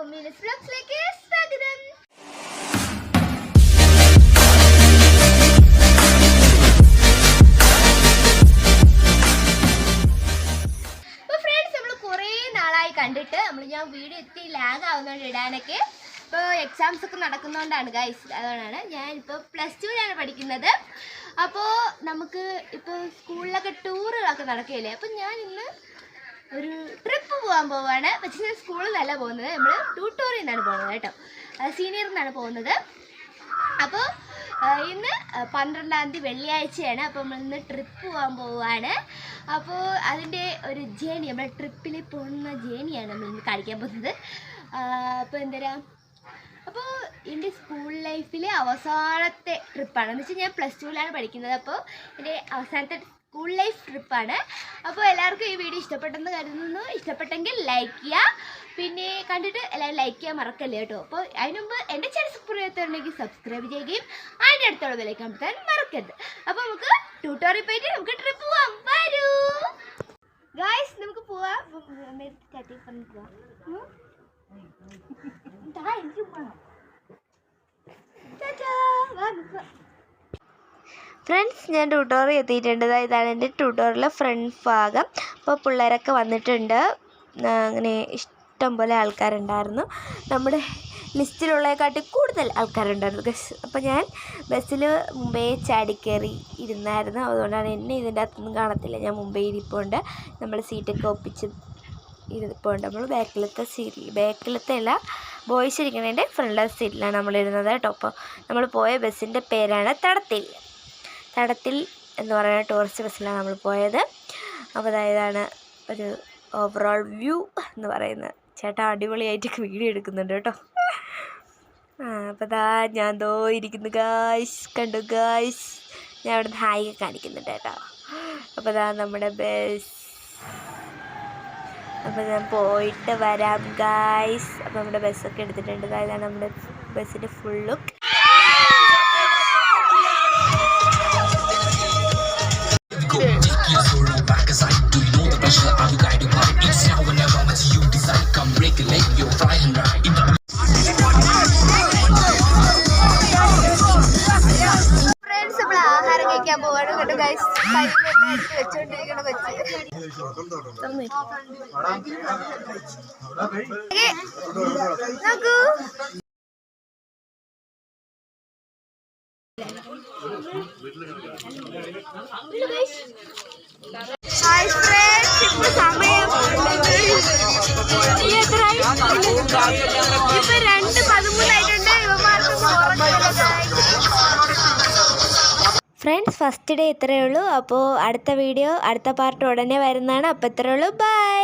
എല്ലാവർക്കും മീനസ് വ്ലോഗ്സിലേക്ക് സ്വാഗതം. അപ്പോൾ ഫ്രണ്ട്സ്, നമ്മൾ കുറേ നാളായി കണ്ടിട്ട് ഞാൻ വീഡിയോ എത്തി ലാഗ് ആവുന്നതുകൊണ്ട് ഇടാനൊക്കെ. ഇപ്പോൾ എക്സാംസ് ഒക്കെ നടക്കുന്നതുകൊണ്ടാണ് ഗൈസ്. അതുകൊണ്ടാണ് ഞാനിപ്പോൾ +2 പഠിക്കുന്നത്. അപ്പോൾ നമുക്ക് ഇപ്പോൾ സ്കൂളിലൊക്കെ ടൂറുകളൊക്കെ നടക്കുകയില്ലേ. അപ്പോൾ ഞാൻ ഇന്ന് ഒരു ട്രിപ്പ് പോകാൻ പോവുകയാണ്. പക്ഷേ ഞാൻ സ്കൂളിൽ നിന്നല്ല പോകുന്നത്, നമ്മൾ ട്യൂട്ടോറിയിൽ നിന്നാണ് പോകുന്നത് കേട്ടോ. സീനിയറിൽ നിന്നാണ് പോകുന്നത്. അപ്പോൾ ഇന്ന് 12-ാം തീയതി വെള്ളിയാഴ്ചയാണ്. അപ്പോൾ നമ്മൾ ഇന്ന് ട്രിപ്പ് പോകാൻ പോവുകയാണ്. അപ്പോൾ അതിൻ്റെ ഒരു ജേണി, നമ്മൾ ട്രിപ്പിൽ പോകുന്ന ജേണിയാണ് നമ്മൾ ഇന്ന് കാണിക്കാൻ പോകുന്നത്. അപ്പോൾ എന്തരാ, അപ്പോൾ എൻ്റെ സ്കൂൾ ലൈഫിലെ അവസാനത്തെ ട്രിപ്പാണ്. എന്ന് വെച്ചാൽ ഞാൻ +2 പഠിക്കുന്നത്. അപ്പോൾ എൻ്റെ അവസാനത്തെ സ്കൂൾ ലൈഫ് ട്രിപ്പാണ്. അപ്പോൾ എല്ലാവർക്കും ഈ വീഡിയോ ഇഷ്ടപ്പെട്ടെന്ന് കരുതുന്നു. ഇഷ്ടപ്പെട്ടെങ്കിൽ ലൈക്ക് ചെയ്യുക, പിന്നെ കണ്ടിട്ട് എല്ലാവരും ലൈക്ക് ചെയ്യാൻ മറക്കല്ലേ കേട്ടോ. അപ്പോൾ അതിന് മുമ്പ് എൻ്റെ ചാനൽ സബ്സ്ക്രൈബ് സബ്സ്ക്രൈബ് ചെയ്യുകയും അതിൻ്റെ അടുത്തുള്ള ബെല്ലൈക്കൺ അമർത്താൻ മറക്കരുത്. അപ്പോൾ നമുക്ക് ട്യൂട്ടോറിയൽ പോയിട്ട് നമുക്ക് ട്രിപ്പ് പോവാം. വരൂ ഗായ്സ്, നമുക്ക് പോവാം. ഫ്രണ്ട്സ്, ഞാൻ ട്യൂട്ടോറിയൽ എത്തിയിട്ടുണ്ട്. ഇതാണ് എൻ്റെ ട്യൂട്ടോറിയലിലെ ഫ്രണ്ട് ഭാഗം. അപ്പോൾ പിള്ളേരൊക്കെ വന്നിട്ടുണ്ട്. അങ്ങനെ ഇഷ്ടം പോലെ ആൾക്കാരുണ്ടായിരുന്നു. നമ്മുടെ ലിസ്റ്റിലുള്ളതിനെക്കാട്ടി കൂടുതൽ ആൾക്കാരുണ്ടായിരുന്നു. അപ്പോൾ ഞാൻ ബസ്സിൽ മുമ്പേ ചാടിക്കയറി ഇരുന്നായിരുന്നു. അതുകൊണ്ടാണ് എന്നെ ഇതിൻ്റെ അകത്തൊന്നും കാണത്തില്ല. ഞാൻ മുമ്പേ ഇരിപ്പുണ്ട്. നമ്മൾ സീറ്റൊക്കെ ഒപ്പിച്ച് ഇരിപ്പുണ്ട്. നമ്മൾ ബാക്കിലത്തെ അല്ല, ബോയ്സ് ഇരിക്കുന്നതിൻ്റെ ഫ്രണ്ട് സീറ്റിലാണ് നമ്മളിരുന്നത് കേട്ടോ. അപ്പോൾ നമ്മൾ പോയ ബസ്സിൻ്റെ പേരാണ് തടത്തിൽ എന്ന് പറയുന്ന ടൂറിസ്റ്റ് ബസ്സിലാണ് നമ്മൾ പോയത്. അപ്പോൾ ഇതാണ് ഒരു ഓവറോൾ വ്യൂ എന്ന് പറയുന്നത്. ചേട്ടാ അടിപൊളിയായിട്ടൊക്കെ വീഡിയോ എടുക്കുന്നുണ്ട് കേട്ടോ. അപ്പോൾ ഞാൻ ഇരിക്കുന്നു ഗായ്സ്. കണ്ടു ഗായ്സ്, ഞാൻ അവിടെ നിന്ന് ഹായ് കാണിക്കുന്നുണ്ട് കേട്ടോ. അപ്പോൾ നമ്മുടെ ബസ്. അപ്പോൾ ഞാൻ പോയിട്ട് വരാം ഗായ്സ്. അപ്പോൾ നമ്മുടെ ബസ്സൊക്കെ എടുത്തിട്ടുണ്ട്. ഇതാണ് നമ്മുടെ ബസ്സിൻ്റെ ഫുൾ ലുക്ക്. ഫ്രണ്ട്സ്, നമ്മൾ ആഹാരം കഴിക്കാൻ പോവാണ് കേട്ടോ ഗൈസ്. വെച്ചോണ്ടിരിക്കണം നോക്കൂ. ഹായ് ഫ്രണ്ട്സ്, ഇപ്പോൾ സമയം ഇപ്പൊ 2:13 ഫ്രണ്ട്സ്, ഫസ്റ്റ് ഡേ ഇത്രയേ ഉള്ളൂ. അപ്പോൾ അടുത്ത പാർട്ട് ഉടനെ വരുന്നതാണ്. അപ്പോൾ ഇത്രയേ ഉള്ളൂ. ബൈ.